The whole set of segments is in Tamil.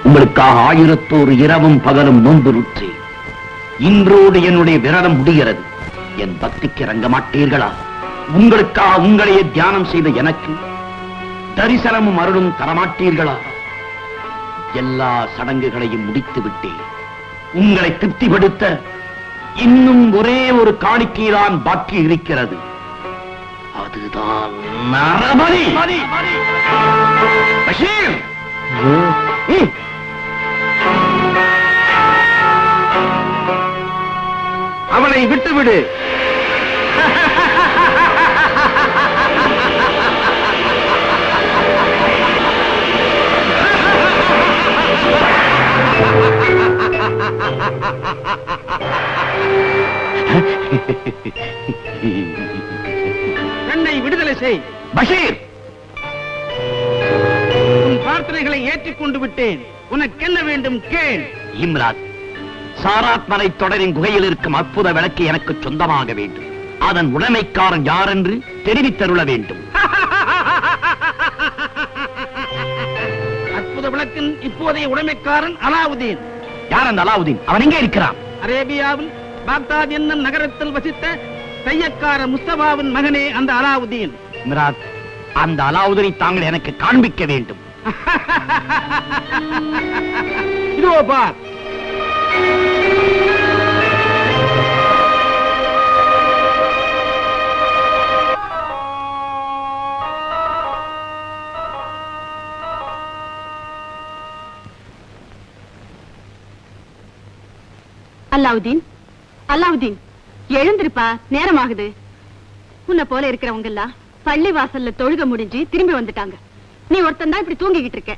உங்களுக்காக 1001 இரவும் பகலும் நோன்புறுற்றேன். இன்றோடு என்னுடைய விரதம் முடிகிறது. என் பக்திக்கு இறங்க மாட்டீர்களா? உங்களுக்காக உங்களையே தியானம் செய்த எனக்கு தரிசனமும் அருளும் தரமாட்டீர்களா? எல்லா சடங்குகளையும் முடித்து விட்டேன். உங்களை திருப்திப்படுத்த இன்னும் ஒரே ஒரு காணிக்கைதான் பாக்கி இருக்கிறது. அதுதான் நரபலி. பஷீர், அவனை விட்டுவிடு. என்னை விடுதலை செய். பஷீர், உன் பிரார்த்தனைகளை ஏற்றுக்கொண்டு விட்டேன். உனக்கு என்ன வேண்டும் கேள். இம்ராத், சாராத் மலை தொடரின் குகையில் இருக்கும் அற்புத விளக்கு எனக்கு சொந்தமாக வேண்டும். அதன் உடைமைக்காரன் யார் என்று தெரிவித்தருள வேண்டும். அற்புத விளக்கின் இப்போதைய உடைமைக்காரன் அலாவுதீன். யார் அந்த அலாவுதீன்? அவன் எங்கே இருக்கிறான்? அரேபியாவில் பாக்தாத் என்னும் நகரத்தில் வசித்த தையக்கார முஸ்தபாவின் மகனே அந்த அலாவுதீன். இம்ராத், அந்த அலாவுதீனை தாங்கள் எனக்கு காண்பிக்க வேண்டும். இதோ பார். அல்லாவுதீன், அல்லாவுதீன், எழுந்திருப்பா, நேரமாகுது. உன்னை போல இருக்கிறவங்க எல்லாம் பள்ளி வாசல்ல தொழுக முடிஞ்சு திரும்பி வந்துட்டாங்க. நீ ஒருத்தன் தான் இப்படி தூங்கிக்கிட்டு இருக்க.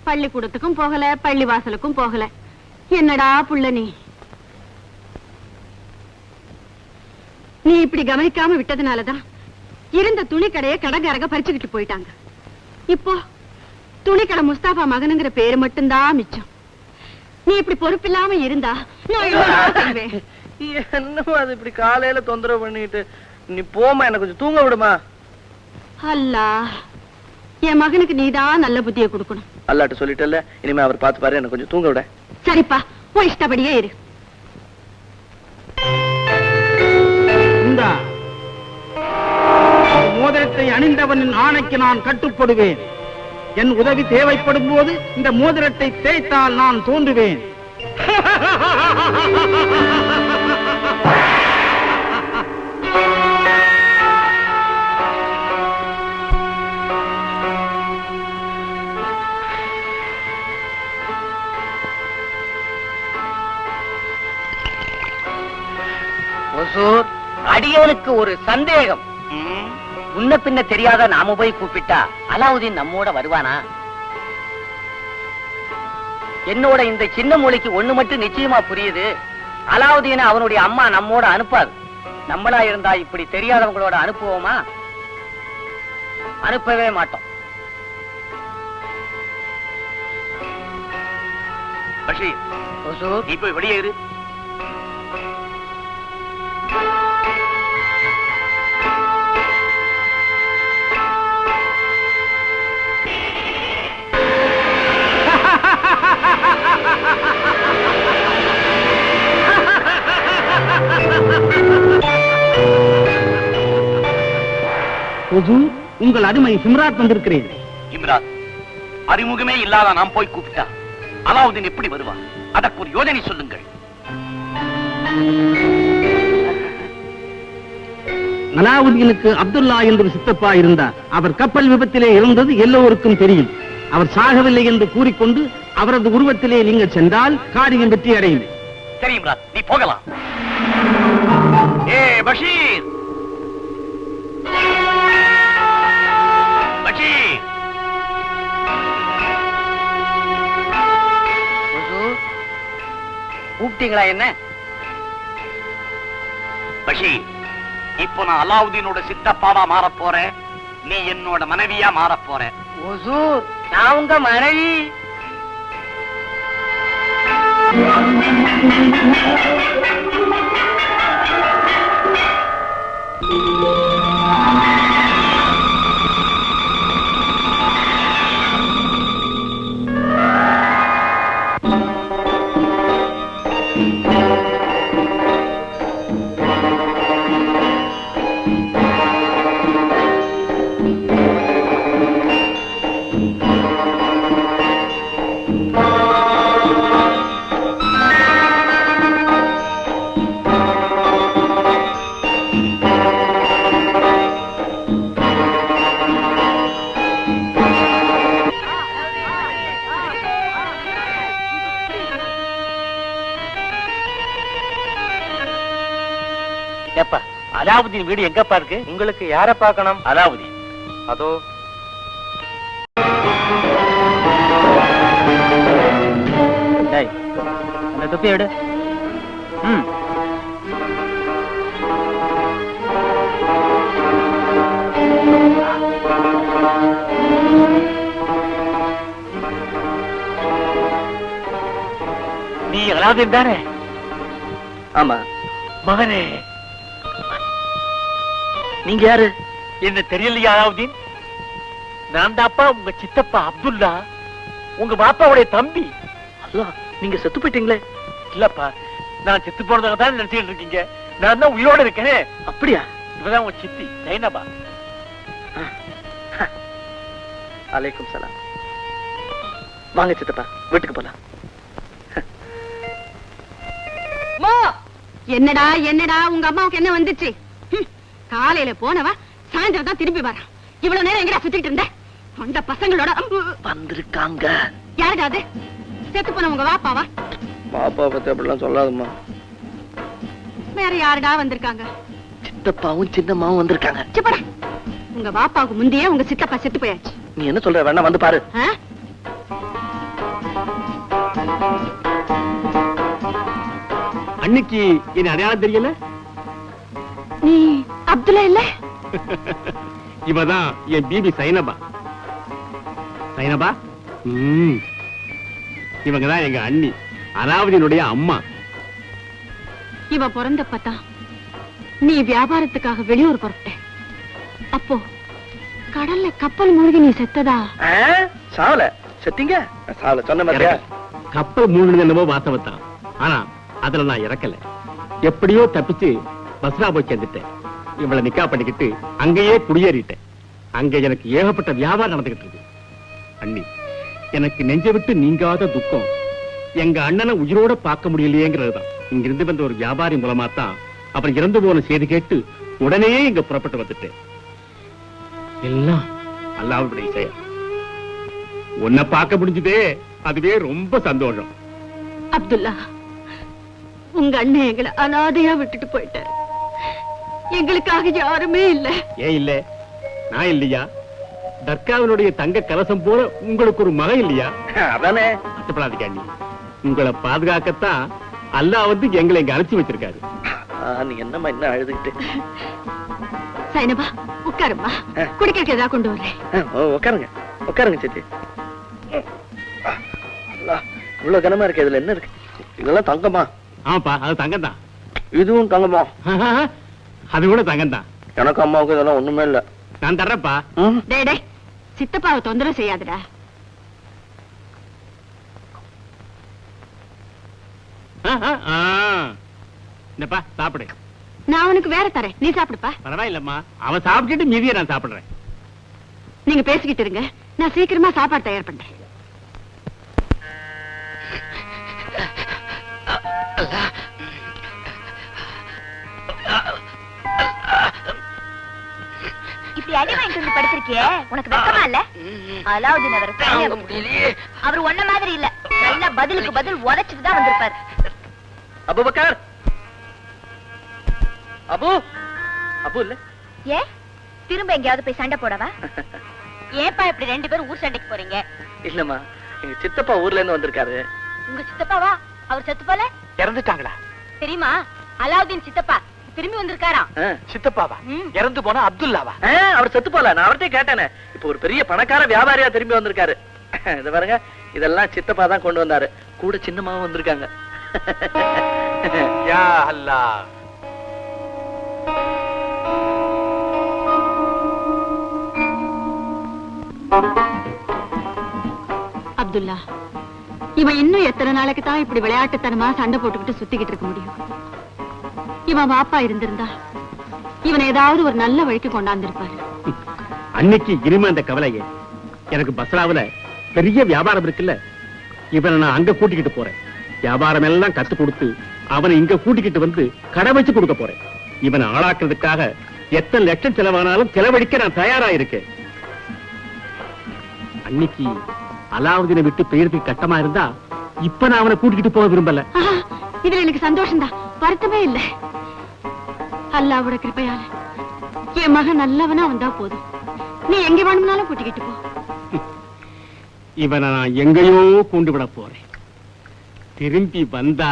பள்ளிக்கூடத்துக்கும் போகல, பள்ளி வாசலுக்கும் போகல. என்னடா புள்ள நீ இப்படி கவனிக்காம விட்டதுனாலதான் இருந்த துணி கடையை கடங்காரங்க பறிச்சுக்கிட்டு போயிட்டாங்க. இப்போ துணிக்கடை முஸ்தாபா மகனுங்கிற பேரு மட்டும்தான் மிச்சம். நீ இப்படி பொறுப்பில்லாம இருந்தா என்னமா அது இப்படி காலையில தொந்தரவு பண்ணிட்டு? நீ போமா, எனக்கு கொஞ்சம் தூங்க விடுமா. அல்லா, என் மகனுக்கு நீதான் நல்ல புத்தியை கொடுக்கணும். அல்லாட்ட சொல்லிட்டல, இனிமே அவர் பார்த்து பாரு, எனக்கு கொஞ்சம் தூங்க விட. சரிப்பா, உன் இஷ்டப்படியே இரு. இந்தா, மோதிரத்தை அணிந்தவனின் ஆணைக்கு நான் கட்டுப்படுவேன். என் உதவி தேவைப்படும் போது இந்த மோதிரத்தை தேய்த்தால் நான் தோன்றுவேன். அடியனுக்கு ஒரு சந்தேகம். முன்ன பின்ன தெரியாத நாம போய் கூப்பிட்டா அலாவுதீன் நம்மோட வருவானா? என்னோட இந்த சின்ன மூளைக்கு ஒண்ணு மட்டும் நிச்சயமா புரியுது. அலாவுதீனை அவனுடைய அம்மா நம்மோட அனுப்பாது. நம்மளா இருந்தா இப்படி தெரியாதவங்களோட அனுப்புவோமா? அனுப்பவே மாட்டோம். நீ போய் வெளியே இரு. உங்கள் அருமை இம்ராத் வந்திருக்கிறேன். இம்ராத், அறிமுகமே இல்லாத நாம் போய் கூப்பிட்டா அலாவுதீன் எப்படி வருவான்? அதற்கு ஒரு யோசனை சொல்லுங்கள். அலாவுதீனுக்கு அப்துல்லா என்று சித்தப்பா இருந்தார். அவர் கப்பல் விபத்திலே இறந்தது எல்லோருக்கும் தெரியும். அவர் சாகவில்லை என்று கூறிக்கொண்டு அவரது உருவத்திலே நீங்கள் சென்றால் காரியம் வெற்றி அடையும். சரி இம்ராத், நீ போகலாம். ஏ பஷீர், பஷீர், கூப்பிட்டீங்களா? என்ன பஷீர், இப்போ நான் அலாவுதீனோட சித்தப்பாவா மாறப் போறேன். நீ என்னோட மனைவியா மாறப் போற. ஓசூர், நான் உங்க மனைவி. அலாவுதீன் வீடு எங்கப்பா இருக்கு? உங்களுக்கு யார பார்க்கணும்? அலாவுதீன். அதோ. டேய், அந்த தொப்பி எடு. நீ அலாவுதீன் தானே? ஆமா. மகனே, நீங்க யாரு? என்ன தெரியலையா அலாவுதீன்? நான் தான்ப்பா உங்க சித்தப்பா அப்துல்லா, உங்க பாப்பாவுடைய தம்பி. நீங்க செத்து போயிட்டீங்களே? இல்லப்பா, நான் செத்து போனதாக தான் நினைச்சுட்டு இருக்கீங்க. நான் தான் உயிரோட இருக்கேன். அப்படியா? இவதான் உங்க சித்தி ஜைனபா. அலைக்கும் சலாம். வாங்க சித்தப்பா, வீட்டுக்கு போலாம். என்னடா என்னடா உங்க அம்மாவுக்கு என்ன வந்துச்சு? காலையில போனவ சாயந்தரம் தான் திரும்பி வரா. இவ்வளவு நேரம் எங்கடா சுத்திட்டு இருந்த? அந்த பசங்களோட வந்திருக்காங்க. யாருடா அது? செத்து போன உங்க வாப்பாவா? பாப்பா பத்தி அப்படிலாம் சொல்லாதம்மா. வேற யாருடா வந்திருக்காங்க? சித்தப்பாவும் சின்னம்மாவும் வந்திருக்காங்க. சிப்படா, உங்க வாப்பாவுக்கு முந்தையே உங்க சித்தப்பா செத்து போயாச்சு. நீ என்ன சொல்ற? வேணா வந்து பாரு. அன்னைக்கு என்ன அடையாளம் தெரியல? நீ அப்துல்லா இல்ல? இவதான் என் பிபி சைனபா. சைனபா, இவங்கதான் எங்க அண்ணி, அலாவுதீனுடைய அம்மா. இவ பிறந்தப்பத்தா நீ வியாபாரத்துக்காக வெளியூர் புறப்பட்ட. அப்போ கடல்ல கப்பல் மூழ்கி நீ செத்ததா? சாவல. செத்தீங்க? சாவல சொன்ன மாதிரியா? கப்பல் மூழ்கினது என்னமோ வாஸ்தவத்தான். ஆனா அதுல நான் இறக்கல. எப்படியோ தப்பிச்சு பஸ்ரா போய் சேர்ந்துட்டேன். இவளை நிக்கா பண்ணிக்கிட்டு அங்கேயே குடியேறிட்டேன். அங்க எனக்கு ஏகப்பட்ட வியாபாரம் நடந்துகிட்டு இருக்கு. அண்ணி, எனக்கு நெஞ்ச விட்டு நீங்காத துக்கம் எங்க அண்ணனை உயிரோட பார்க்க முடியலையேங்கிறதுதான். இங்கிருந்து வந்த ஒரு வியாபாரி மூலமா தான் அப்புறம் இறந்து போன செய்தி கேட்டு உடனே இங்க புறப்பட்டு வந்துட்டேன். எல்லாம் அல்லாஹ்வுடைய செயல். உன்னை பார்க்க முடிஞ்சதே, அதுவே ரொம்ப சந்தோஷம். அப்துல்லா, உங்க அண்ணன் எங்களை அனாதையா விட்டுட்டு போயிட்டாரு. எங்களுக்காக யாருமே இல்ல. ஏன் இல்ல? நான் இல்லையா? தர்காவினுடைய தங்க கலசம் போல உங்களுக்கு ஒரு மகன் இல்லையா? அதானே. கஷ்டப்படாதீங்க அண்ணி, உங்களை பாதுகாக்கத்தான் அல்லாஹ் வந்து எங்களை இங்க அனுப்பிச்சு வச்சிருக்காரு. நீ என்னம்மா என்ன அழுதுகிட்டு? சைனபா, உட்காருமா. குடிக்கிறதுக்கு ஏதாவது கொண்டு வரேன். உட்காருங்க உட்காருங்க சித்தி. இவ்வளவு கனமா இருக்கு. இதுல என்ன இருக்கு? இதெல்லாம் தங்கமா? ஆமாப்பா, அது தங்கம் தான். இதுவும் தங்கமா? அது கூட தங்கம் தான். எனக்கு அம்மாவுக்கு இதெல்லாம் ஒண்ணுமே இல்ல. நான் தர்றேன்ப்பா. டேய் டேய், சித்தப்பாவை தொந்தரவு செய்யாதுடா. என்னப்பா சாப்பிடு. நான் உனக்கு வேற தரேன், நீ சாப்பிடுப்பா. பரவாயில்லம்மா, அவன் சாப்பிட்டுட்டு மீதியை நான் சாப்பிடுறேன். நீங்க பேசிக்கிட்டு இருங்க, நான் சீக்கிரமா சாப்பாடு தயார் பண்றேன். இப்படி அடி வாங்கிட்டு வந்து படுத்திருக்கியே, உனக்கு வெக்கமா இல்ல? அலாவுதீன் அவர் ஒன்ன மாதிரி இல்ல, நல்லா பதிலுக்கு பதில் உதைச்சிட்டு தான் வந்திருப்பாரு. அபூபக்கர், அபு அபு இல்ல? ஏ திரும்ப எங்கேயாவது போய் சண்டை போடவா? ஏப்பா இப்படி ரெண்டு பேரும் ஊர் சண்டைக்கு போறீங்க? இல்லம்மா, எங்க சித்தப்பா ஊர்ல இருந்து வந்திருக்காரு. உங்க சித்தப்பாவா? அவர் செத்து போல? இறந்துட்டாங்களா? தெரியுமா? அலாவுதீன் சித்தப்பா திரும்பி வந்திருக்காராம். சித்தப்பாவா? இறந்து போனா அப்துல்லாவா? அவர் செத்து போல. நான் அவர்கிட்ட கேட்டேனே. இப்ப ஒரு பெரிய பணக்கார வியாபாரியா திரும்பி வந்திருக்காரு. இத பாருங்க, இதெல்லாம் சித்தப்பா தான் கொண்டு வந்தாரு. கூட சின்னமாவும் வந்திருக்காங்க. யா அல்லாஹ். அப்துல்லா, இவன் இன்னும் எத்தனை நாளைக்கு தான் இப்படி விளையாட்டுத்தனமா சண்டை போட்டுக்கிட்டு சுத்திக்கிட்டு இருக்க முடியும்? இவன் பாப்பா இருந்திருந்தா இவன் ஏதாவது ஒரு நல்ல வழிக்கு கொண்டாந்திருப்பாரு. அன்னைக்கு இனிமே அந்த கவலையே. எனக்கு பஸ்ராவுல பெரிய வியாபாரம் இருக்குல்ல, இவனை நான் அங்க கூட்டிக்கிட்டு போறேன். வியாபாரம் எல்லாம் கத்து கொடுத்து அவனை இங்க கூட்டிக்கிட்டு வந்து கடை வச்சு கொடுக்க போறேன். இவனை ஆளாக்குறதுக்காக எத்தனை லட்சம் செலவானாலும் செலவழிக்க நான் தயாரா இருக்கேன். அன்னைக்கு அலாவுதீனை விட்டு பெயருக்கு கட்டமா இருந்தா இப்ப நான் அவனை கூட்டிக்கிட்டு போக விரும்பல. இதுல எனக்கு சந்தோஷம் தான், வருத்தமே இல்ல. அல்லாவோட கிருபையால என் மகன் நல்லவனா வந்தா போதும். நீ எங்க வேணும்னாலும் கூட்டிக்கிட்டு போ. இவனை நான் எங்கேயோ கொண்டு விட போறேன். திரும்பி வந்தா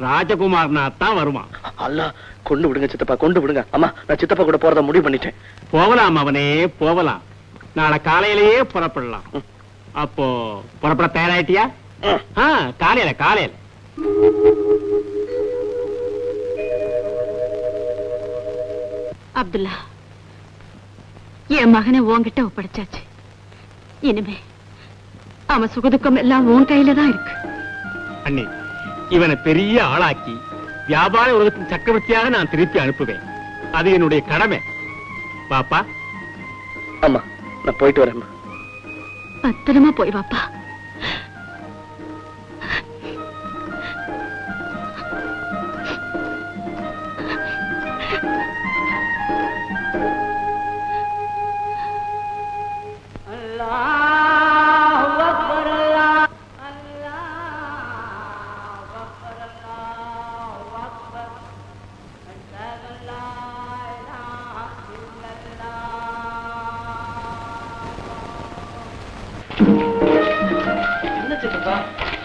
ராஜகுமாரனா தான் வருவான். அல்ல, கொண்டு விடுங்க சித்தப்பா, கொண்டு விடுங்க. அம்மா, நான் சித்தப்பா கூட போறத முடிவு பண்ணிட்டேன். போகலாம் அவனே, போகலாம். நாளை காலையிலேயே புறப்படலாம். அப்போ புறப்பட தயாராயிட்டியா? காலையில காலையில. அப்துல்லா, என் மகனை உன்கிட்ட ஒப்படைச்சாச்சு. இனிமே அவன் சுகதுக்கம் எல்லாம் உன் கையில தான் இருக்கு. அண்ணி, இவனை பெரிய ஆளாக்கி வியாபார உலகத்தின் சக்கரவர்த்தியாக நான் திருப்பி அனுப்புவேன். அது என்னுடைய கடமை. பாப்பா. அம்மா, நான் போயிட்டு வரேன். பத்திரமா போய் வாப்பா.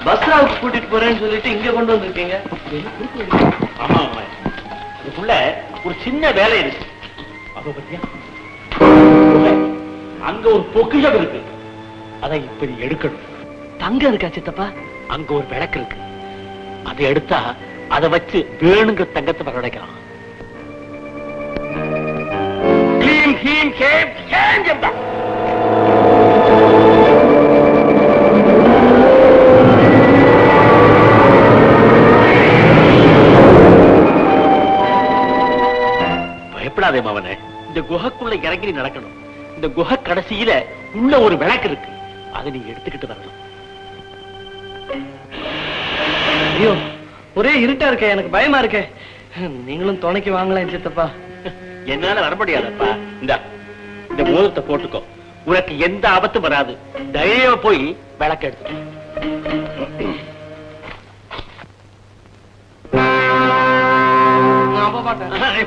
பஸ்ராவுக்கு கூட்டிட்டு போறேன்னு சொல்லிட்டு இங்க கொண்டு வந்திருக்கீங்க. ஆமா, அதுக்குள்ள ஒரு சின்ன வேலை இருக்கு. அதோ பத்தியா, அங்க ஒரு பொக்கிஷம் இருக்கு. அதை இப்படி எடுக்கணும். தங்கம் இருக்கா சித்தப்பா? அங்க ஒரு விளக்கு இருக்கு. அதை எடுத்தா அதை வச்சு வேணுங்கிற தங்கத்தை வரவழைக்கலாம். பயப்படாதே மவனே, இந்த குகைக்குள்ள இறங்கி நடக்கணும். இந்த குகை கடைசியில உள்ள ஒரு விளக்கு இருக்கு. அதை நீ எடுத்துக்கிட்டு வரணும். ஐயோ, ஒரே இருட்டா இருக்க, எனக்கு பயமா இருக்க. நீங்களும் துணைக்கு வாங்கலாம் சித்தப்பா. என்னால வர முடியாதப்பா. இந்த மோதிரத்தை போட்டுக்கோ. உனக்கு எந்த ஆபத்தும் வராது. தைரியமா போய் விளக்கு எடுத்து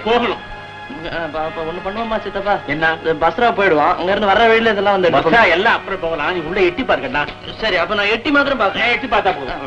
போகணும். ஒண்ணு பண்ணுவோமா சித்தப்பா? என்ன? பஸ்ரா போயிடுவான். அங்க இருந்து வர வழியில இதெல்லாம் வந்து பஸ்ரா எல்லாம் அப்புறம் போகலாம். நீ உள்ள எட்டி பாருங்கண்ணா. சரி, அப்ப நான் எட்டி மாத்திரம் பாக்குறேன். எட்டி பார்த்தா போதும்.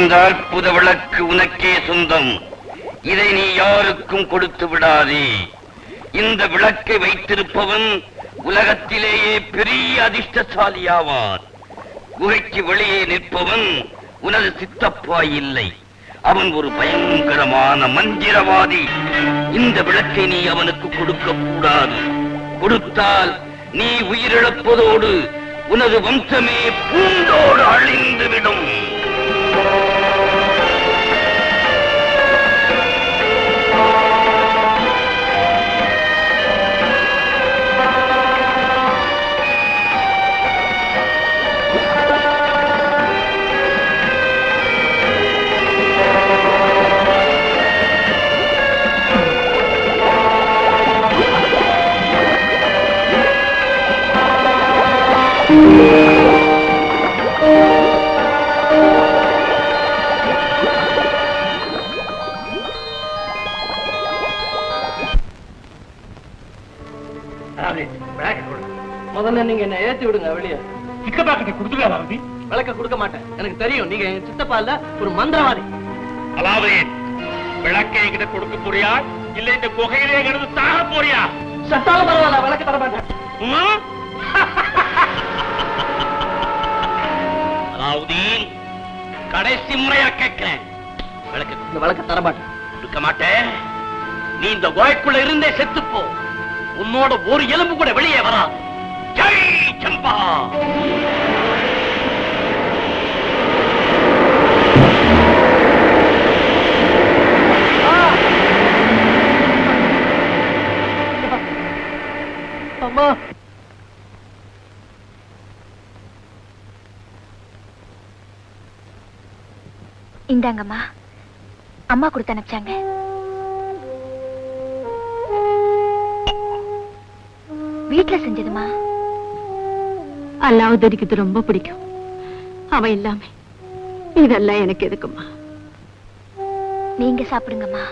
இந்த அற்புத விளக்கு உனக்கே சொந்தம். இதை நீ யாருக்கும் கொடுத்து விடாதே. இந்த விளக்கை வைத்திருப்பவன் உலகத்திலேயே பெரிய அதிர்ஷ்டசாலியாவான். குகைக்கு வெளியே நிற்பவன் உனது சித்தப்பா இல்லை, அவன் ஒரு பயங்கரமான மந்திரவாதி. இந்த விளக்கை நீ அவனுக்கு கொடுக்க கூடாது. கொடுத்தால் நீ உயிரிழப்பதோடு உனது வம்சமே பூண்டோடு அழிந்துவிடும். முதல்ல நீங்க என்ன ஏத்தி விடுங்க வெளியே. சித்தப்பா கிட்ட கொடுத்துருக்காரு. விளக்க கொடுக்க மாட்டேன், எனக்கு தெரியும் நீங்க என் சித்தப்பா இல்ல, ஒரு மந்திரவாதி. அதாவது விளக்கை கிட்ட கொடுக்க போறியா இல்ல இந்த குகையிலே கிடந்து சாக போறியா? சட்டாலும் பரவாயில்ல, விளக்க தர மாட்டேன். அலாவுதீன், கடைசி முறையா கேட்கிறேன், இந்த விளக்க தர மாட்டேன். கொடுக்க மாட்டேன். நீ இந்த குகைக்குள்ள இருந்தே செத்துப்போ. உன்னோட ஒரு எலும்பு கூட வெளியே வராது. ஜெய் சம்பா. அம்மா, இந்தாங்கம்மா, அம்மா கொடுத்து அனுப்பிச்சாங்க. வீட்டுல செஞ்சதுமா. அல்லாவுதீனுக்கு இது ரொம்ப பிடிக்கும். அவன் இல்லாம இதெல்லாம் எனக்கு எதுக்குமா? நீங்க சாப்பிடுங்கம்மா.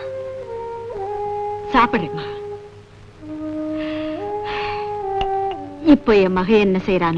சாப்பிடுமா. இப்போ என் மகன் என்ன செய்யறானோ